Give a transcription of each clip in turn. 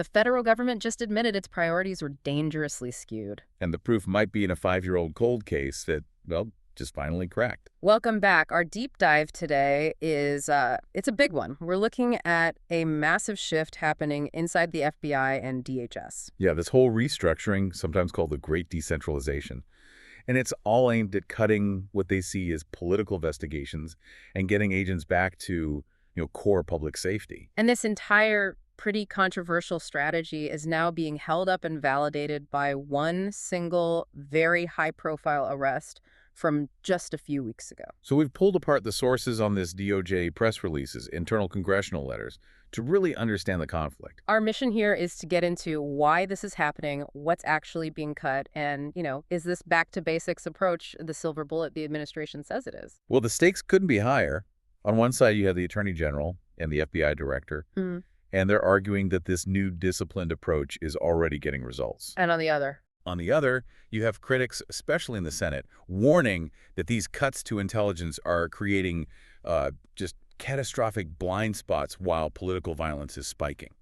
The federal government just admitted its priorities were dangerously skewed. And the proof might be in a 5-year-old cold case that, well, just finally cracked. Welcome back. Our deep dive today is, it's a big one. We're looking at a massive shift happening inside the FBI and DHS. Yeah, this whole restructuring, sometimes called the Great Decentralization. And it's all aimed at cutting what they see as political investigations and getting agents back to, core public safety. And this entire pretty controversial strategy is now being held up and validated by one single, very high-profile arrest from just a few weeks ago. So we've pulled apart the sources on this DOJ press releases, internal congressional letters, to really understand the conflict. Our mission here is to get into why this is happening, what's actually being cut, and, is this back-to-basics approach the silver bullet the administration says it is? Well, the stakes couldn't be higher. On one side, you have the Attorney General and the FBI Director, and they're arguing that this new disciplined approach is already getting results. And on the other? On the other, you have critics, especially in the Senate, warning that these cuts to intelligence are creating just catastrophic blind spots while political violence is spiking.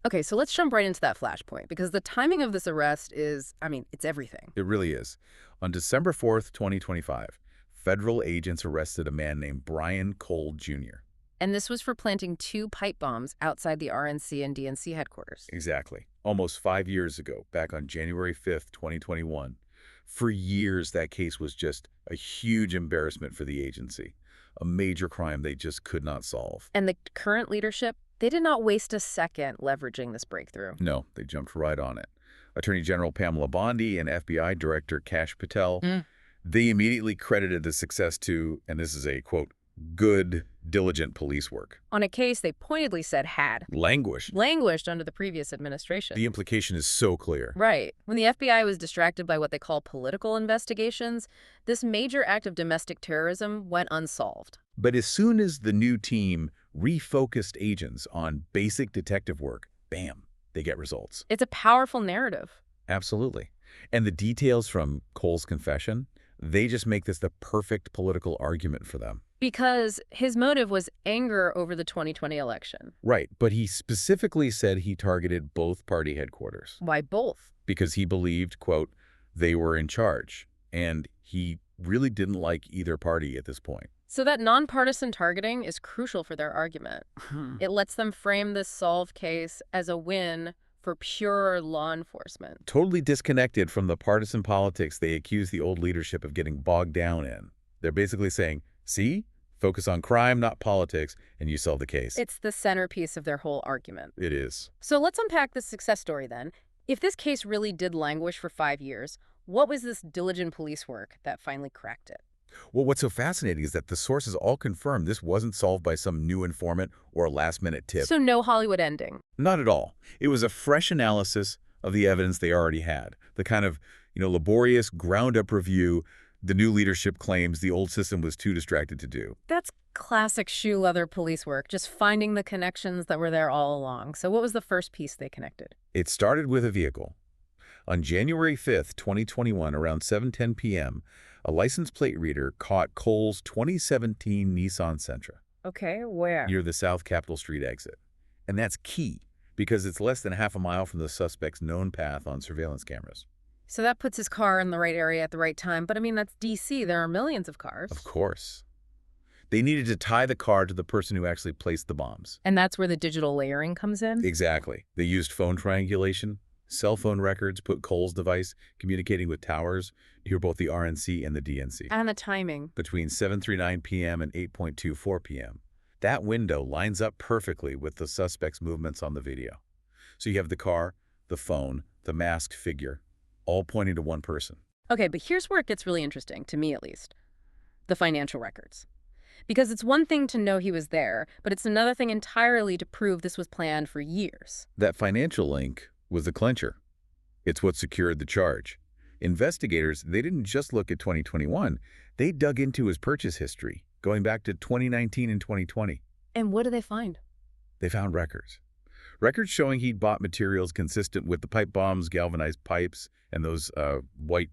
Okay, so let's jump right into that flashpoint, because the timing of this arrest is, it's everything. It really is. On December 4th, 2025, federal agents arrested a man named Brian Cole, Jr. And this was for planting 2 pipe bombs outside the RNC and DNC headquarters. Exactly. Almost 5 years ago, back on January 5th, 2021. For years, that case was just a huge embarrassment for the agency, a major crime they just could not solve. And the current leadership, they did not waste a second leveraging this breakthrough. No, they jumped right on it. Attorney General Pamela Bondi and FBI Director Kash Patel, they immediately credited the success to, and this is a, quote, good, diligent police work. On a case they pointedly said had languished under the previous administration. The implication is so clear. Right. When the FBI was distracted by what they call political investigations, this major act of domestic terrorism went unsolved. But as soon as the new team refocused agents on basic detective work, bam, they get results. It's a powerful narrative. Absolutely. And the details from Cole's confession, they just make this the perfect political argument for them. Because his motive was anger over the 2020 election. Right, but he specifically said he targeted both party headquarters. Why both? Because he believed, quote, they were in charge, and he really didn't like either party at this point. So that nonpartisan targeting is crucial for their argument. It lets them frame this solved case as a win for pure law enforcement. Totally disconnected from the partisan politics they accuse the old leadership of getting bogged down in. They're basically saying, see, focus on crime, not politics, and you solve the case. It's the centerpiece of their whole argument. It is. So let's unpack this success story then. If this case really did languish for 5 years, what was this diligent police work that finally cracked it? Well, what's so fascinating is that the sources all confirm this wasn't solved by some new informant or a last-minute tip. So no Hollywood ending? Not at all. It was a fresh analysis of the evidence they already had. The kind of, laborious, ground-up review the new leadership claims the old system was too distracted to do. That's classic shoe leather police work, just finding the connections that were there all along. So what was the first piece they connected? It started with a vehicle. On January 5th, 2021, around 7:10 p.m., a license plate reader caught Cole's 2017 Nissan Sentra. Okay, where? Near the South Capitol Street exit. And that's key, because it's less than half a mile from the suspect's known path on surveillance cameras. So that puts his car in the right area at the right time. But that's D.C. There are millions of cars. Of course. They needed to tie the car to the person who actually placed the bombs. And that's where the digital layering comes in? Exactly. They used phone triangulation. Cell phone records put Cole's device communicating with towers near both the RNC and the DNC. And the timing. Between 7:39 p.m. and 8:24 p.m. That window lines up perfectly with the suspect's movements on the video. So you have the car, the phone, the masked figure, all pointing to one person. Okay, but here's where it gets really interesting, to me at least. The financial records. Because it's one thing to know he was there, but it's another thing entirely to prove this was planned for years. That financial link was the clincher. It's what secured the charge. Investigators, they didn't just look at 2021. They dug into his purchase history, going back to 2019 and 2020. And what did they find? They found records. Records showing he'd bought materials consistent with the pipe bombs, galvanized pipes, and those white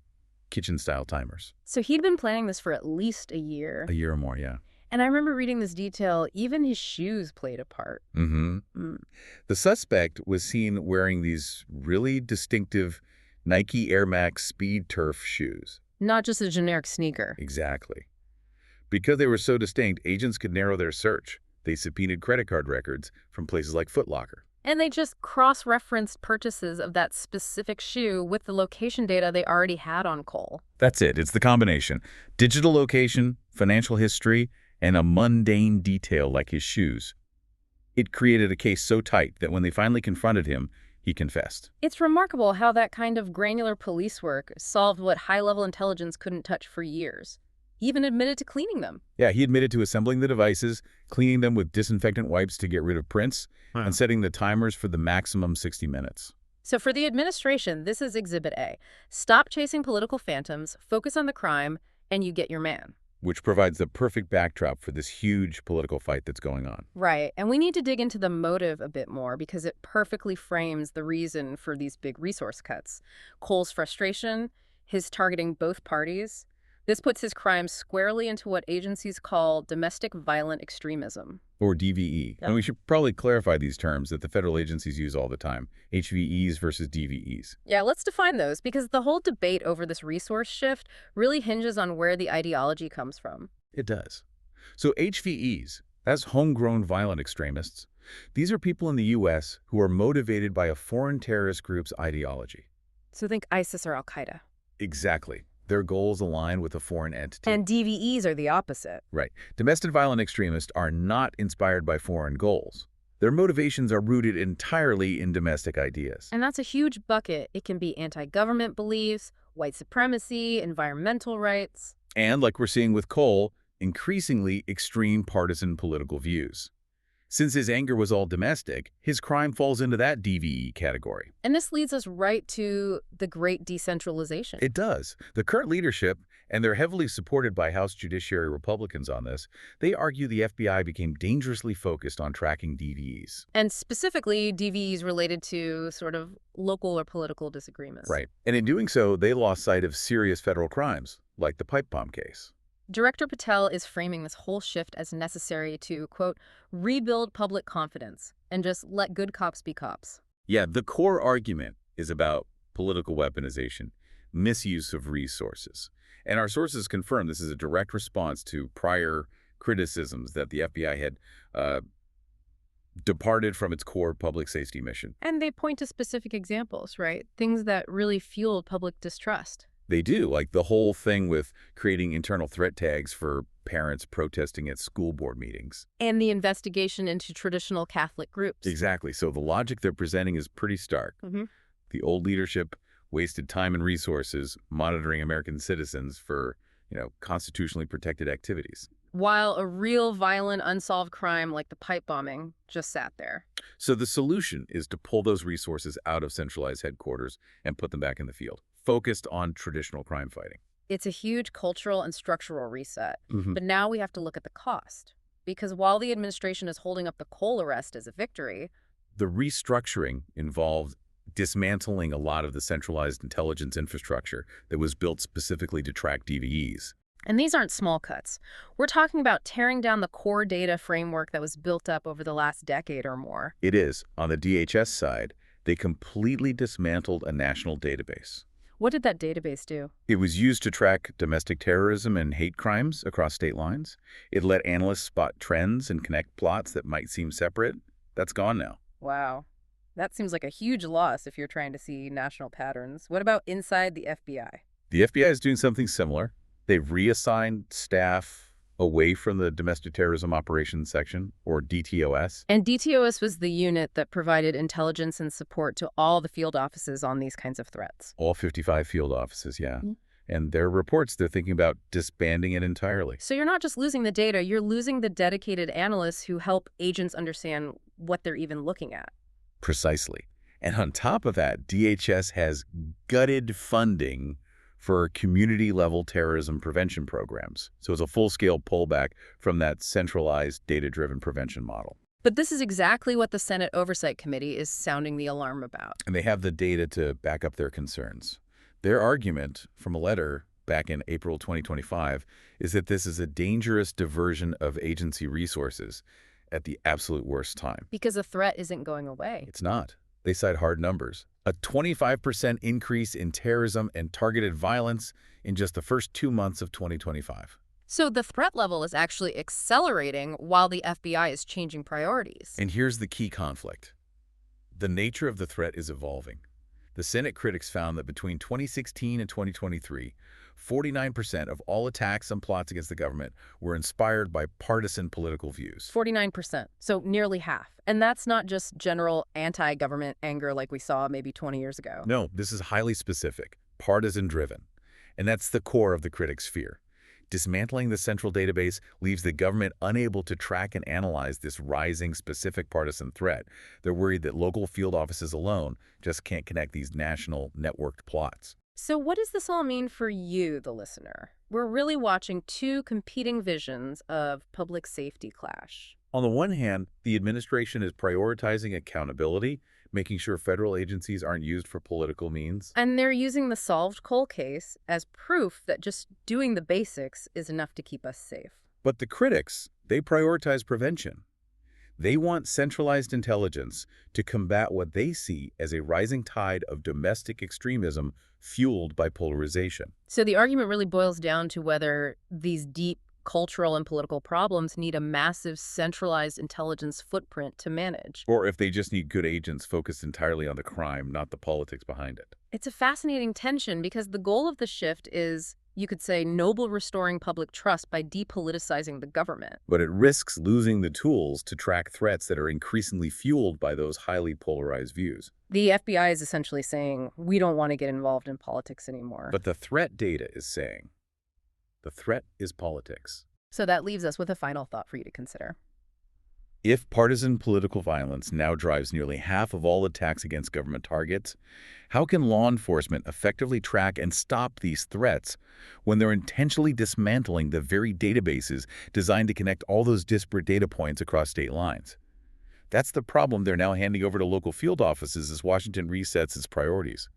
kitchen-style timers. So he'd been planning this for at least a year. A year or more, yeah. And I remember reading this detail, even his shoes played a part. Mm-hmm. Mm. The suspect was seen wearing these really distinctive Nike Air Max Speed Turf shoes. Not just a generic sneaker. Exactly. Because they were so distinct, agents could narrow their search. They subpoenaed credit card records from places like Foot Locker. And they just cross-referenced purchases of that specific shoe with the location data they already had on Cole. That's it. It's the combination. Digital location, financial history, and a mundane detail like his shoes. It created a case so tight that when they finally confronted him, he confessed. It's remarkable how that kind of granular police work solved what high-level intelligence couldn't touch for years. He even admitted to cleaning them. Yeah, he admitted to assembling the devices, cleaning them with disinfectant wipes to get rid of prints, Wow. and setting the timers for the maximum 60 minutes. So for the administration, this is Exhibit A. Stop chasing political phantoms, focus on the crime, and you get your man. Which provides the perfect backdrop for this huge political fight that's going on. Right, and we need to dig into the motive a bit more because it perfectly frames the reason for these big resource cuts. Cole's frustration, his targeting both parties. This puts his crimes squarely into what agencies call domestic violent extremism. Or DVE. Yep. And we should probably clarify these terms that the federal agencies use all the time. HVEs versus DVEs. Yeah, let's define those because the whole debate over this resource shift really hinges on where the ideology comes from. It does. So HVEs, that's homegrown violent extremists. These are people in the U.S. who are motivated by a foreign terrorist group's ideology. So think ISIS or Al-Qaeda. Exactly. Their goals align with a foreign entity. And DVEs are the opposite. Right. Domestic violent extremists are not inspired by foreign goals. Their motivations are rooted entirely in domestic ideas. And that's a huge bucket. It can be anti-government beliefs, white supremacy, environmental rights. And, like we're seeing with Cole, increasingly extreme partisan political views. Since his anger was all domestic, his crime falls into that DVE category. And this leads us right to the great decentralization. It does. The current leadership, and they're heavily supported by House Judiciary Republicans on this, they argue the FBI became dangerously focused on tracking DVEs. And specifically, DVEs related to sort of local or political disagreements. Right. And in doing so, they lost sight of serious federal crimes, like the pipe bomb case. Director Patel is framing this whole shift as necessary to, quote, rebuild public confidence and just let good cops be cops. Yeah, the core argument is about political weaponization, misuse of resources. And our sources confirm this is a direct response to prior criticisms that the FBI had departed from its core public safety mission. And they point to specific examples, right? Things that really fueled public distrust. They do, like the whole thing with creating internal threat tags for parents protesting at school board meetings. And the investigation into traditional Catholic groups. Exactly. So the logic they're presenting is pretty stark. The old leadership wasted time and resources monitoring American citizens for, constitutionally protected activities. While a real violent unsolved crime like the pipe bombing just sat there. So the solution is to pull those resources out of centralized headquarters and put them back in the field, focused on traditional crime fighting. It's a huge cultural and structural reset. But now we have to look at the cost. Because while the administration is holding up the Cole arrest as a victory, the restructuring involved dismantling a lot of the centralized intelligence infrastructure that was built specifically to track DVEs. and these aren't small cuts. We're talking about tearing down the core data framework that was built up over the last decade or more. It is. On the DHS side, they completely dismantled a national database. What did that database do? It was used to track domestic terrorism and hate crimes across state lines. It let analysts spot trends and connect plots that might seem separate. That's gone now. Wow. That seems like a huge loss if you're trying to see national patterns. What about inside the FBI? The FBI is doing something similar. They've reassigned staff away from the Domestic Terrorism Operations Section, or DTOS. And DTOS was the unit that provided intelligence and support to all the field offices on these kinds of threats. All 55 field offices, yeah. And their reports, they're thinking about disbanding it entirely. So you're not just losing the data, you're losing the dedicated analysts who help agents understand what they're even looking at. Precisely. And on top of that, DHS has gutted funding for community-level terrorism prevention programs. So it's a full-scale pullback from that centralized, data-driven prevention model. But this is exactly what the Senate Oversight Committee is sounding the alarm about. And they have the data to back up their concerns. Their argument from a letter back in April 2025 is that this is a dangerous diversion of agency resources at the absolute worst time. Because the threat isn't going away. It's not. They cite hard numbers. A 25% increase in terrorism and targeted violence in just the first 2 months of 2025. So the threat level is actually accelerating while the FBI is changing priorities. And here's the key conflict. The nature of the threat is evolving. The Senate critics found that between 2016 and 2023, 49% of all attacks and plots against the government were inspired by partisan political views. 49%, so nearly half. And that's not just general anti-government anger like we saw maybe 20 years ago. No, this is highly specific, partisan-driven. And that's the core of the critics' fear. Dismantling the central database leaves the government unable to track and analyze this rising specific partisan threat. They're worried that local field offices alone just can't connect these national networked plots. So what does this all mean for you, the listener? We're really watching two competing visions of public safety clash. On the one hand, the administration is prioritizing accountability, making sure federal agencies aren't used for political means. And they're using the solved coal case as proof that just doing the basics is enough to keep us safe. But the critics, they prioritize prevention. They want centralized intelligence to combat what they see as a rising tide of domestic extremism fueled by polarization. So the argument really boils down to whether these deep cultural and political problems need a massive centralized intelligence footprint to manage. Or if they just need good agents focused entirely on the crime, not the politics behind it. It's a fascinating tension because the goal of the shift is, you could say, noble restoring public trust by depoliticizing the government. But it risks losing the tools to track threats that are increasingly fueled by those highly polarized views. The FBI is essentially saying, we don't want to get involved in politics anymore. But the threat data is saying, the threat is politics. So that leaves us with a final thought for you to consider. If partisan political violence now drives nearly half of all attacks against government targets, how can law enforcement effectively track and stop these threats when they're intentionally dismantling the very databases designed to connect all those disparate data points across state lines? That's the problem they're now handing over to local field offices as Washington resets its priorities.